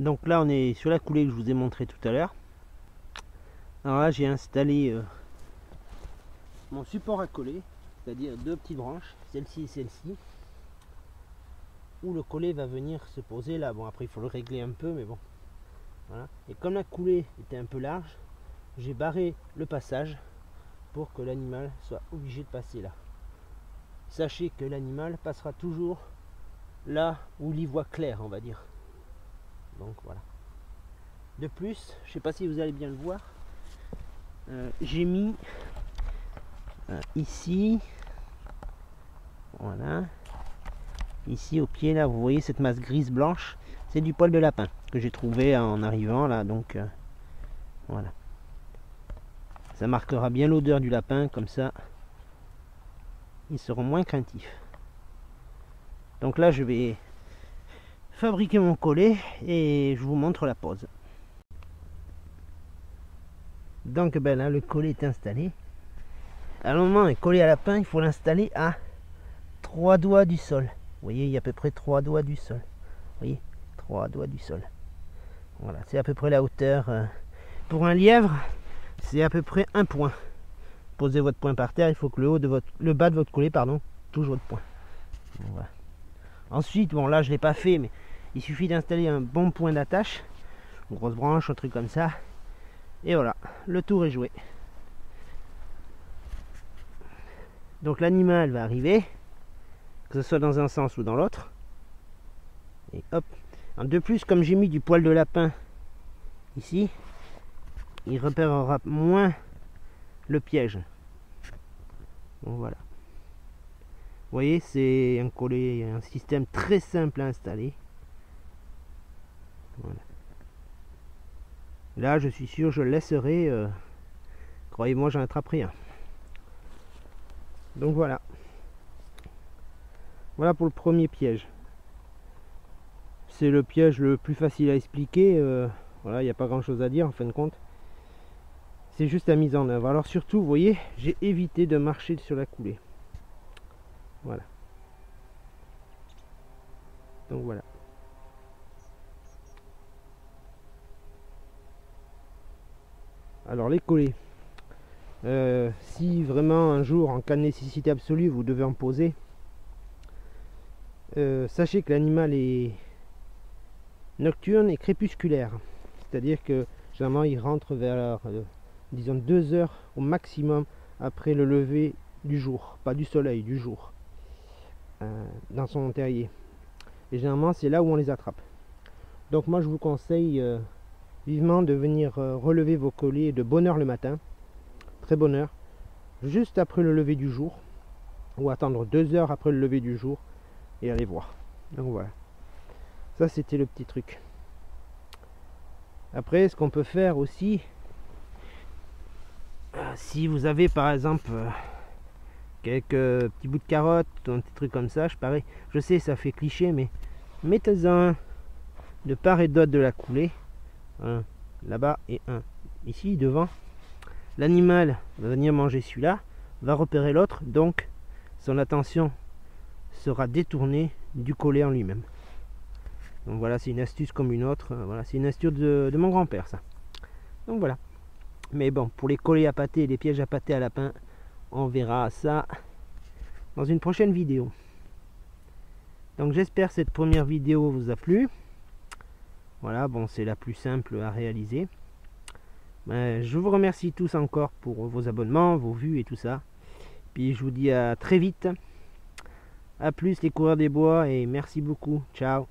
Donc là on est sur la coulée que je vous ai montré tout à l'heure. Alors là j'ai installé mon support à coller, c'est-à-dire deux petites branches, celle-ci et celle-ci, où le collet va venir se poser là. Bon, après il faut le régler un peu, mais bon, voilà. Et comme la coulée était un peu large, j'ai barré le passage pour que l'animal soit obligé de passer là. Sachez que l'animal passera toujours là où il y voit clair, on va dire. Donc voilà. De plus, je sais pas si vous allez bien le voir, j'ai mis ici, voilà, ici au pied là, vous voyez cette masse grise blanche, c'est du poil de lapin que j'ai trouvé en arrivant là, donc voilà. Ça marquera bien l'odeur du lapin, comme ça ils seront moins craintifs. Donc là je vais fabriquer mon collet et je vous montre la pose. Donc ben là le collet est installé. À un moment un collet à lapin, il faut l'installer à 3 doigts du sol. Vous voyez, il y a à peu près 3 doigts du sol. Vous voyez, 3 doigts du sol. Voilà, c'est à peu près la hauteur. Pour un lièvre, c'est à peu près un point. Posez votre poing par terre, il faut que le bas de votre collet, pardon, touche votre poing. Voilà. Ensuite, bon là je l'ai pas fait, mais il suffit d'installer un bon point d'attache, une grosse branche, un truc comme ça. Et voilà, le tour est joué. Donc l'animal va arriver, que ce soit dans un sens ou dans l'autre. Et hop. De plus, comme j'ai mis du poil de lapin ici, il repérera moins le piège. Donc voilà. Vous voyez, c'est un collet, un système très simple à installer. Voilà. Là, je suis sûr, je le laisserai. Croyez-moi, j'en attraperai un. Donc voilà. Voilà pour le premier piège. C'est le piège le plus facile à expliquer. Voilà, il n'y a pas grand chose à dire en fin de compte. C'est juste la mise en œuvre. Alors surtout, vous voyez, j'ai évité de marcher sur la coulée. Voilà. Donc voilà. Alors les collets. Si vraiment un jour, en cas de nécessité absolue, vous devez en poser, sachez que l'animal est nocturne et crépusculaire. C'est-à-dire que généralement il rentre vers, disons 2 heures au maximum après le lever du jour, pas du soleil, du jour, dans son terrier. Et généralement c'est là où on les attrape. Donc moi je vous conseille vivement de venir relever vos collets de bonne heure le matin, très bonne heure, juste après le lever du jour, ou attendre 2 heures après le lever du jour et aller voir. Donc voilà, ça c'était le petit truc. Après, ce qu'on peut faire aussi, si vous avez par exemple quelques petits bouts de carottes ou un petit truc comme ça, je sais ça fait cliché, mais mettez-en de part et d'autre de la coulée, un là-bas et un ici devant. L'animal va venir manger celui-là, va repérer l'autre, donc son attention sera détournée du collet en lui-même. Donc voilà, c'est une astuce comme une autre. Voilà, c'est une astuce de mon grand-père, ça. Donc voilà. Mais bon, pour les collets à pâté et les pièges à pâté à lapin, on verra ça dans une prochaine vidéo. Donc j'espère que cette première vidéo vous a plu. Voilà, bon, c'est la plus simple à réaliser. Je vous remercie tous encore pour vos abonnements, vos vues et tout ça. Puis je vous dis à très vite. A plus les coureurs des bois et merci beaucoup. Ciao.